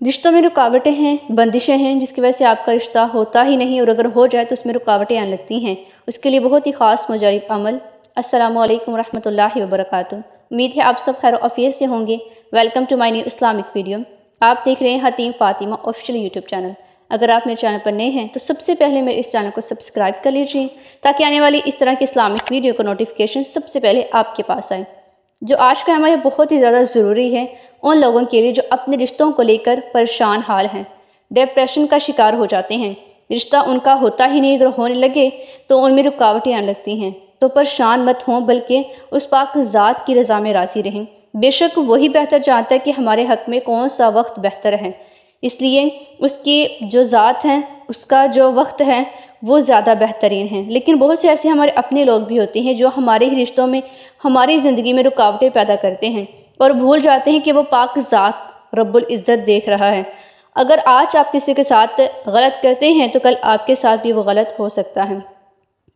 رشتوں میں رکاوٹیں ہیں، بندشیں ہیں جس کی وجہ سے آپ کا رشتہ ہوتا ہی نہیں، اور اگر ہو جائے تو اس میں رکاوٹیں آنے لگتی ہیں۔ اس کے لیے بہت ہی خاص مجرب عمل۔ السلام علیکم ورحمۃ اللہ وبرکاتہ۔ امید ہے آپ سب خیر و عافیت سے ہوں گے۔ Welcome to my new Islamic video. آپ دیکھ رہے ہیں Hateem Fatima official YouTube channel. اگر آپ میرے چینل پر نئے ہیں تو سب سے پہلے میرے اس چینل کو سبسکرائب کر لیجیے تاکہ آنے والی اس طرح کی اسلامک ویڈیو کا نوٹیفیکیشن سب سے پہلے آپ کے پاس آئے۔ جو آج کا عمل بہت ہی زیادہ ضروری ہے ان لوگوں کے لیے جو اپنے رشتوں کو لے کر پریشان حال ہیں، ڈپریشن کا شکار ہو جاتے ہیں، رشتہ ان کا ہوتا ہی نہیں، اگر ہونے لگے تو ان میں رکاوٹیں آنے لگتی ہیں۔ تو پریشان مت ہوں، بلکہ اس پاک ذات کی رضا میں راضی رہیں۔ بے شک وہی بہتر جانتا ہے کہ ہمارے حق میں کون سا وقت بہتر ہے، اس لیے اس کی جو ذات ہے، اس کا جو وقت ہے وہ زیادہ بہترین ہے۔ لیکن بہت سے ایسے ہمارے اپنے لوگ بھی ہوتے ہیں جو ہمارے ہی رشتوں میں، ہماری زندگی میں رکاوٹیں پیدا کرتے ہیں اور بھول جاتے ہیں کہ وہ پاک ذات رب العزت دیکھ رہا ہے۔ اگر آج آپ کسی کے ساتھ غلط کرتے ہیں تو کل آپ کے ساتھ بھی وہ غلط ہو سکتا ہے۔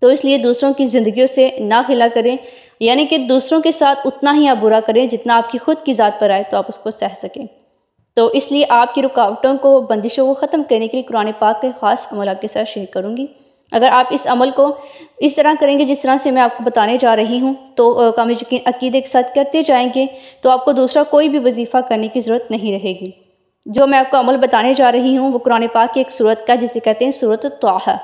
تو اس لیے دوسروں کی زندگیوں سے نہ خلا کریں، یعنی کہ دوسروں کے ساتھ اتنا ہی آپ برا کریں جتنا آپ کی خود کی ذات پر آئے تو آپ اس کو سہ سکیں۔ تو اس لیے آپ کی رکاوٹوں کو، بندشوں کو ختم کرنے کے لیے قرآن پاک کے خاص عمل آپ کے ساتھ شیئر کروں گی۔ اگر آپ اس عمل کو اس طرح کریں گے جس طرح سے میں آپ کو بتانے جا رہی ہوں تو کامل یقین عقیدے کے ساتھ کرتے جائیں گے تو آپ کو دوسرا کوئی بھی وظیفہ کرنے کی ضرورت نہیں رہے گی۔ جو میں آپ کو عمل بتانے جا رہی ہوں وہ قرآن پاک کی ایک سورت کا جسے کہتے ہیں سورۃ طٰہٰ،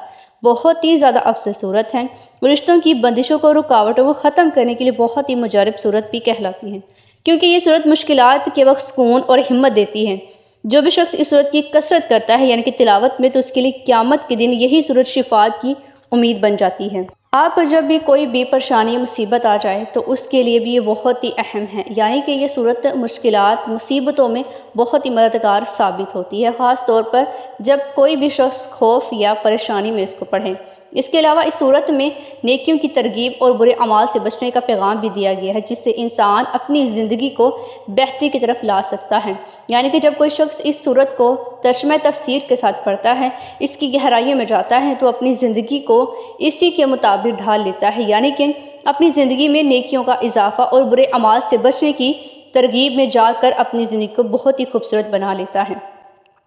بہت ہی زیادہ افضل سورت ہے۔ رشتوں کی بندشوں کو، رکاوٹوں کو ختم کرنے کے لیے بہت ہی مجرب سورت بھی کہلاتی ہے، کیونکہ یہ سورت مشکلات کے وقت سکون اور ہمت دیتی ہے۔ جو بھی شخص اس سورت کی کثرت کرتا ہے یعنی کہ تلاوت میں، تو اس کے لیے قیامت کے دن یہی سورت شفاعت کی امید بن جاتی ہے۔ آپ پر جب بھی کوئی بھی پریشانی، مصیبت آ جائے تو اس کے لیے بھی یہ بہت ہی اہم ہے، یعنی کہ یہ سورت مشکلات، مصیبتوں میں بہت ہی مددگار ثابت ہوتی ہے، خاص طور پر جب کوئی بھی شخص خوف یا پریشانی میں اس کو پڑھے۔ اس کے علاوہ اس صورت میں نیکیوں کی ترغیب اور برے اعمال سے بچنے کا پیغام بھی دیا گیا ہے، جس سے انسان اپنی زندگی کو بہتری کی طرف لا سکتا ہے۔ یعنی کہ جب کوئی شخص اس صورت کو ترجمہ تفسیر کے ساتھ پڑھتا ہے، اس کی گہرائیوں میں جاتا ہے تو اپنی زندگی کو اسی کے مطابق ڈھال لیتا ہے، یعنی کہ اپنی زندگی میں نیکیوں کا اضافہ اور برے اعمال سے بچنے کی ترغیب میں جا کر اپنی زندگی کو بہت ہی خوبصورت بنا لیتا ہے۔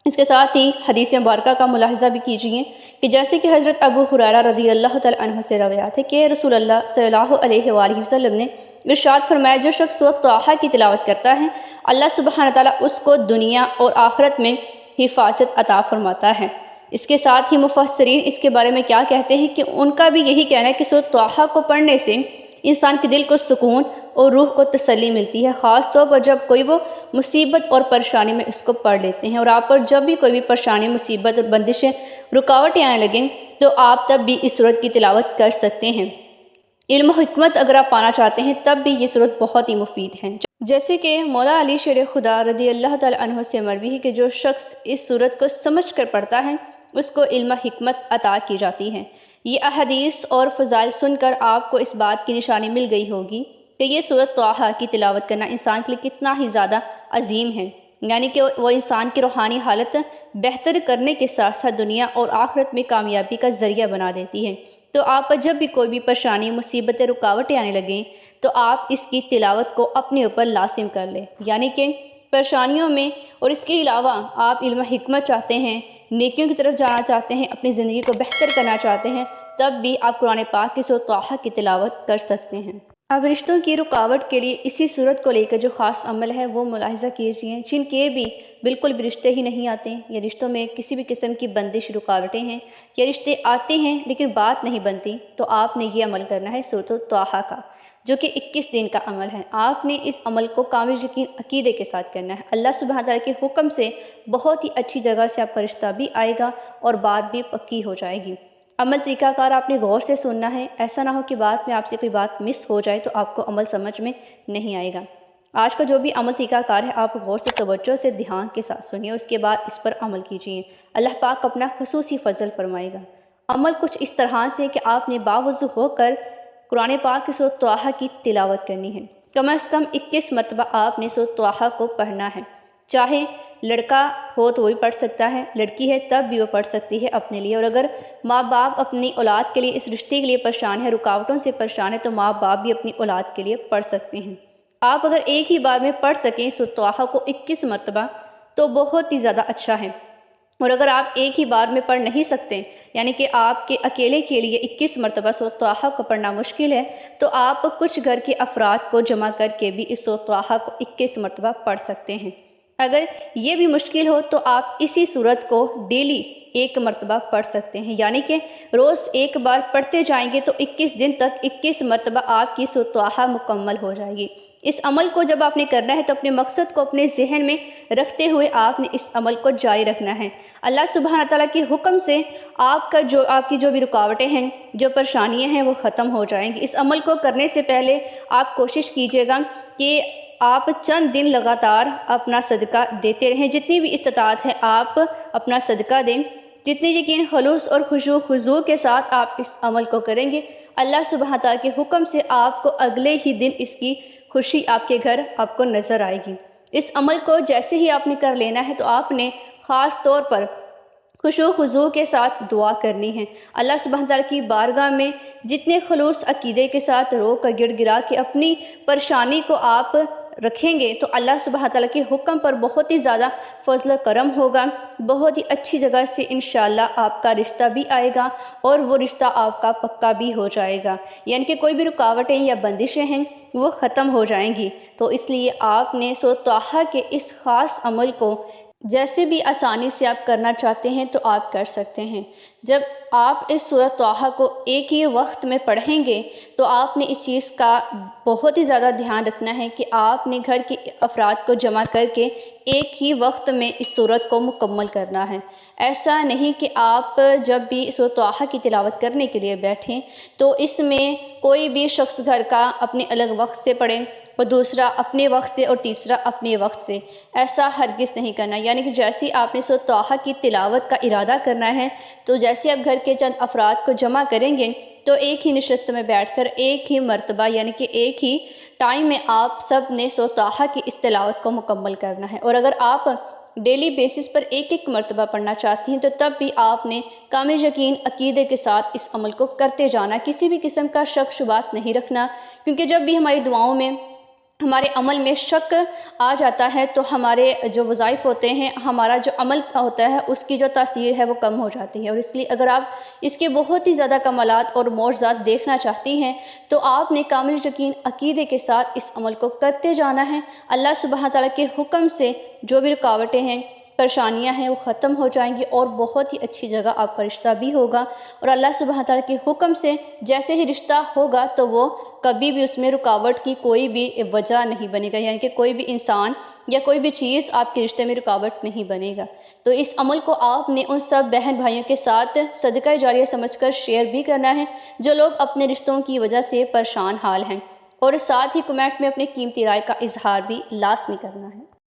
اس کے ساتھ ہی حدیث مبارکہ کا ملاحظہ بھی کیجیے کہ جیسے کہ حضرت ابو ہریرہ رضی اللہ تعالیٰ عنہ سے روایت ہے کہ رسول اللہ صلی اللہ علیہ وآلہ وسلم نے ارشاد فرمایا، جو شخص سورۃ طٰہٰ کی تلاوت کرتا ہے اللہ سبحانہ تعالیٰ اس کو دنیا اور آخرت میں حفاظت عطا فرماتا ہے۔ اس کے ساتھ ہی مفسرین اس کے بارے میں کیا کہتے ہیں کہ ان کا بھی یہی کہنا ہے کہ سورۃ طٰہٰ کو پڑھنے سے انسان کے دل کو سکون اور روح کو تسلی ملتی ہے، خاص طور پر جب کوئی وہ مصیبت اور پریشانی میں اس کو پڑھ لیتے ہیں۔ اور آپ پر جب بھی کوئی بھی پریشانی، مصیبت اور بندشیں، رکاوٹیں آنے لگیں تو آپ تب بھی اس سورت کی تلاوت کر سکتے ہیں۔ علم و حکمت اگر آپ پانا چاہتے ہیں تب بھی یہ سورت بہت ہی مفید ہے۔ جیسے کہ مولا علی شیر خدا رضی اللہ تعالیٰ عنہ سے مروی ہے کہ جو شخص اس سورت کو سمجھ کر پڑھتا ہے اس کو علم و حکمت عطا کی جاتی ہے۔ یہ احادیث اور فضائل سن کر آپ کو اس بات کی نشانی مل گئی ہوگی کہ یہ سورۃ طٰہٰ کی تلاوت کرنا انسان کے لیے کتنا ہی زیادہ عظیم ہے، یعنی کہ وہ انسان کی روحانی حالت بہتر کرنے کے ساتھ ساتھ دنیا اور آخرت میں کامیابی کا ذریعہ بنا دیتی ہے۔ تو آپ پر جب بھی کوئی بھی پریشانی، مصیبتیں، رکاوٹیں آنے لگیں تو آپ اس کی تلاوت کو اپنے اوپر لازم کر لیں، یعنی کہ پریشانیوں میں اور اس کے علاوہ آپ علم و حکمت چاہتے ہیں، نیکیوں کی طرف جانا چاہتے ہیں، اپنی زندگی کو بہتر کرنا چاہتے ہیں، تب بھی آپ قرآن پاک کی سورۃ طٰہٰ کی تلاوت کر سکتے ہیں۔ اب رشتوں کی رکاوٹ کے لیے اسی صورت کو لے کر جو خاص عمل ہے وہ ملاحظہ کیجیے، جن کے بھی بالکل بھی رشتے ہی نہیں آتے یا رشتوں میں کسی بھی قسم کی بندش، رکاوٹیں ہیں، یا رشتے آتے ہیں لیکن بات نہیں بنتی، تو آپ نے یہ عمل کرنا ہے سورۃ طٰہٰ کا، جو کہ 21 دن کا عمل ہے۔ آپ نے اس عمل کو کامل یقین عقیدے کے ساتھ کرنا ہے۔ اللہ سبحانہ تعالیٰ کے حکم سے بہت ہی اچھی جگہ سے آپ کا رشتہ بھی آئے گا اور بات بھی پکی ہو جائے گی۔ عمل طریقہ کار آپ نے غور سے سننا ہے، ایسا نہ ہو کہ بعد میں آپ سے کوئی بات مس ہو جائے تو آپ کو عمل سمجھ میں نہیں آئے گا۔ آج کا جو بھی عمل طریقہ کار ہے آپ غور سے، توجہ سے، دھیان کے ساتھ سنیے اور اس کے بعد اس پر عمل کیجیے۔ اللہ پاک اپنا خصوصی فضل فرمائے گا۔ عمل کچھ اس طرح سے کہ آپ نے باوضو ہو کر قرآن پاک کی سورۃ طٰہٰ کی تلاوت کرنی ہے۔ کم از کم 21 مرتبہ آپ نے سورۃ طٰہٰ کو پڑھنا ہے، چاہے لڑکا ہو تو وہ بھی پڑھ سکتا ہے، لڑکی ہے تب بھی وہ پڑھ سکتی ہے اپنے لیے۔ اور اگر ماں باپ اپنی اولاد کے لیے اس رشتے کے لیے پریشان ہے، رکاوٹوں سے پریشان ہے، تو ماں باپ بھی اپنی اولاد کے لیے پڑھ سکتے ہیں۔ آپ اگر ایک ہی بار میں پڑھ سکیں سورۃ طٰہٰ کو 21 مرتبہ تو بہت ہی زیادہ اچھا ہے۔ اور اگر آپ ایک ہی بار میں پڑھ نہیں سکتے، یعنی کہ آپ کے اکیلے کے لیے 21 مرتبہ سورۃ طٰہٰ کو پڑھنا مشکل ہے، تو آپ کچھ گھر کے افراد کو جمع کر کے بھی اس سورۃ طٰہٰ کو 21 مرتبہ پڑھ سکتے ہیں۔ اگر یہ بھی مشکل ہو تو آپ اسی سورت کو ڈیلی 1 مرتبہ پڑھ سکتے ہیں، یعنی کہ روز ایک بار پڑھتے جائیں گے تو 21 دن تک 21 مرتبہ آپ کی سورۃ طٰہٰ مکمل ہو جائے گی۔ اس عمل کو جب آپ نے کرنا ہے تو اپنے مقصد کو اپنے ذہن میں رکھتے ہوئے آپ نے اس عمل کو جاری رکھنا ہے۔ اللہ سبحانہ تعالیٰ کے حکم سے آپ کی جو بھی رکاوٹیں ہیں، جو پریشانیاں ہیں، وہ ختم ہو جائیں گی۔ اس عمل کو کرنے سے پہلے آپ کوشش کیجیے گا کہ آپ چند دن لگاتار اپنا صدقہ دیتے رہیں، جتنی بھی استطاعت ہے آپ اپنا صدقہ دیں۔ جتنے یقین، خلوص اور خضوع کے ساتھ آپ اس عمل کو کریں گے، اللہ سبحانہ تعالیٰ کے حکم سے آپ کو اگلے ہی دن اس کی خوشی آپ کے گھر آپ کو نظر آئے گی۔ اس عمل کو جیسے ہی آپ نے کر لینا ہے تو آپ نے خاص طور پر خشوع و خضوع کے ساتھ دعا کرنی ہے۔ اللہ سبحانہ تعالیٰ کی بارگاہ میں جتنے خلوص عقیدے کے ساتھ رو کر گڑ گڑا کے اپنی پریشانی کو آپ رکھیں گے تو اللہ سبحانہ تعالیٰ کے حکم پر بہت ہی زیادہ فضل و کرم ہوگا، بہت ہی اچھی جگہ سے انشاءاللہ آپ کا رشتہ بھی آئے گا اور وہ رشتہ آپ کا پکا بھی ہو جائے گا، یعنی کہ کوئی بھی رکاوٹیں یا بندشیں ہیں وہ ختم ہو جائیں گی۔ تو اس لیے آپ نے سورۃ طٰہٰ کے اس خاص عمل کو جیسے بھی آسانی سے آپ کرنا چاہتے ہیں تو آپ کر سکتے ہیں۔ جب آپ اس سورۃ طٰہٰ کو ایک ہی وقت میں پڑھیں گے تو آپ نے اس چیز کا بہت ہی زیادہ دھیان رکھنا ہے کہ آپ نے گھر کے افراد کو جمع کر کے ایک ہی وقت میں اس سورت کو مکمل کرنا ہے۔ ایسا نہیں کہ آپ جب بھی سورۃ طٰہٰ کی تلاوت کرنے کے لیے بیٹھیں تو اس میں کوئی بھی شخص گھر کا اپنے الگ وقت سے پڑھے اور دوسرا اپنے وقت سے اور تیسرا اپنے وقت سے، ایسا ہرگز نہیں کرنا۔ یعنی کہ جیسے آپ نے سورۃ طٰہٰ کی تلاوت کا ارادہ کرنا ہے تو جیسے آپ گھر کے چند افراد کو جمع کریں گے تو ایک ہی نشست میں بیٹھ کر ایک ہی مرتبہ، یعنی کہ ایک ہی ٹائم میں آپ سب نے سورۃ طٰہٰ کی اس تلاوت کو مکمل کرنا ہے۔ اور اگر آپ ڈیلی بیسس پر ایک ایک مرتبہ پڑھنا چاہتی ہیں تو تب بھی آپ نے کامل یقین عقیدے کے ساتھ اس عمل کو کرتے جانا، کسی بھی قسم کا شک شبہات نہیں رکھنا، کیونکہ جب بھی ہماری دعاؤں میں، ہمارے عمل میں شک آ جاتا ہے تو ہمارے جو وظائف ہوتے ہیں، ہمارا جو عمل ہوتا ہے، اس کی جو تاثیر ہے وہ کم ہو جاتی ہے۔ اور اس لیے اگر آپ اس کے بہت ہی زیادہ کمالات اور معجزات دیکھنا چاہتی ہیں تو آپ نے کامل یقین عقیدے کے ساتھ اس عمل کو کرتے جانا ہے۔ اللہ سبحانہ تعالیٰ کے حکم سے جو بھی رکاوٹیں ہیں، پریشانیاں ہیں، وہ ختم ہو جائیں گی اور بہت ہی اچھی جگہ آپ کا رشتہ بھی ہوگا۔ اور اللہ سبحانہ تعالیٰ کے حکم سے جیسے ہی رشتہ ہوگا تو وہ کبھی بھی اس میں رکاوٹ کی کوئی بھی وجہ نہیں بنے گا، یعنی کہ کوئی بھی انسان یا کوئی بھی چیز آپ کے رشتے میں رکاوٹ نہیں بنے گا۔ تو اس عمل کو آپ نے ان سب بہن بھائیوں کے ساتھ صدقہ جاریہ سمجھ کر شیئر بھی کرنا ہے جو لوگ اپنے رشتوں کی وجہ سے پریشان حال ہیں، اور ساتھ ہی کمنٹ میں اپنے قیمتی رائے کا اظہار بھی لازمی کرنا ہے۔